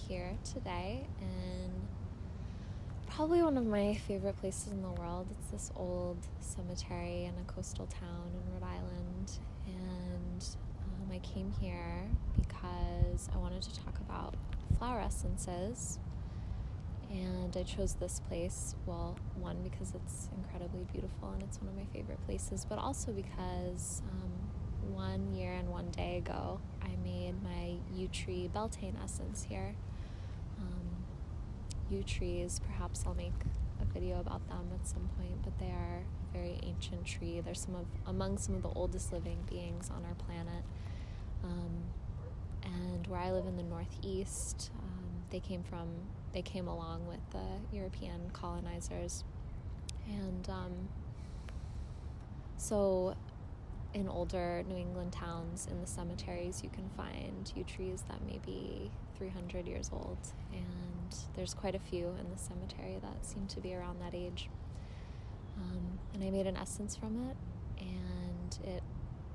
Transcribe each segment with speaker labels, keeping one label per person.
Speaker 1: here today in probably one of my favorite places in the world. It's this old cemetery in a coastal town in Rhode Island, and I came here because I wanted to talk about flower essences. And I chose this place, well, one, because it's incredibly beautiful and it's one of my favorite places, but also because 1 year and 1 day ago, I made my yew tree Beltane essence here. Yew trees, perhaps I'll make a video about them at some point, but they are a very ancient tree. They're among some of the oldest living beings on our planet. And where I live in the Northeast, they came along with the European colonizers. And so in older New England towns, in the cemeteries, you can find yew trees that may be 300 years old. And there's quite a few in the cemetery that seem to be around that age. And I made an essence from it, and it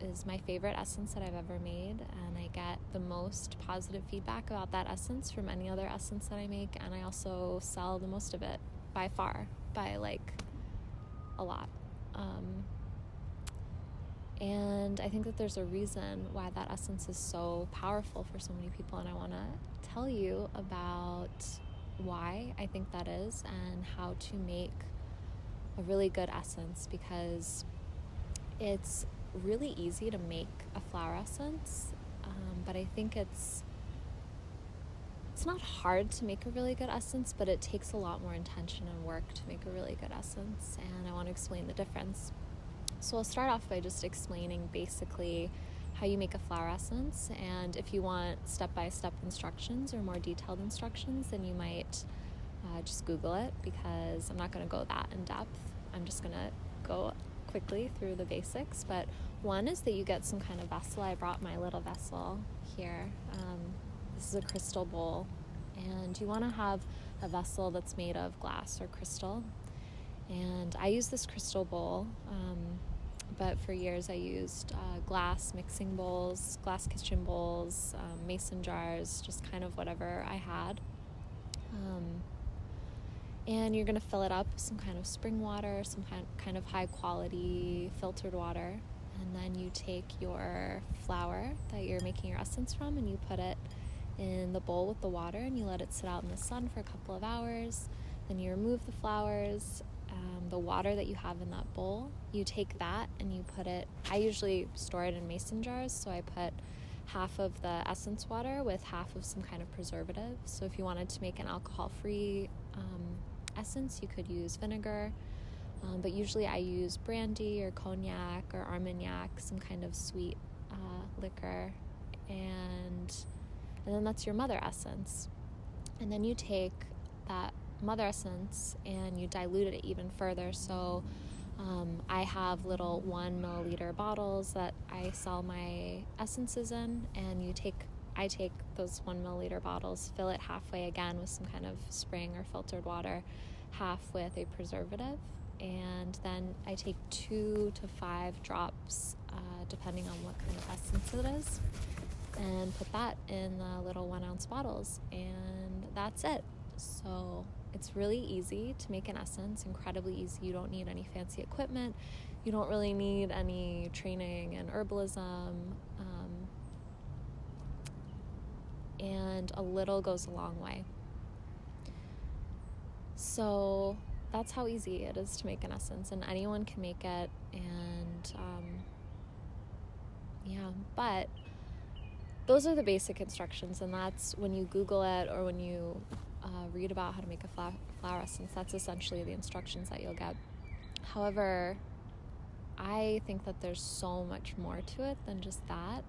Speaker 1: is my favorite essence that I've ever made, and I get the most positive feedback about that essence from any other essence that I make, and I also sell the most of it by far, by like a lot. And I think that there's a reason why that essence is so powerful for so many people, and I want to tell you about why I think that is and how to make a really good essence, because it's really easy to make a flower essence, but I think it's not hard to make a really good essence, but it takes a lot more intention and work to make a really good essence, and I want to explain the difference. So I'll start off by just explaining basically how you make a flower essence, and if you want step-by-step instructions or more detailed instructions, then you might just Google it, because I'm not going to go that in depth. I'm just going to go quickly through the basics. But one is that you get some kind of vessel. I brought my little vessel here. This is a crystal bowl, and you want to have a vessel that's made of glass or crystal. And I use this crystal bowl, but for years I used glass mixing bowls, glass kitchen bowls, mason jars, just kind of whatever I had. And you're going to fill it up with some kind of spring water, some kind of high quality filtered water. And then you take your flower that you're making your essence from, and you put it in the bowl with the water, and you let it sit out in the sun for a couple of hours. Then you remove the flowers, the water that you have in that bowl, you take that and you put it, I usually store it in mason jars, so I put half of the essence water with half of some kind of preservative. So if you wanted to make an alcohol-free essence, you could use vinegar, but usually I use brandy or cognac or armagnac, some kind of sweet liquor, and then that's your mother essence. And then you take that mother essence and you dilute it even further. So I have little 1 milliliter bottles that I sell my essences in, and I take those 1 milliliter bottles, fill it halfway again with some kind of spring or filtered water, half with a preservative, and then I take 2 to 5 drops, depending on what kind of essence it is, and put that in the little 1 ounce bottles, and that's it. So it's really easy to make an essence, incredibly easy. You don't need any fancy equipment. You don't really need any training in herbalism. And a little goes a long way. So that's how easy it is to make an essence, and anyone can make it. And but those are the basic instructions, and that's when you Google it or when you read about how to make a flower essence, that's essentially the instructions that you'll get. However, I think that there's so much more to it than just that,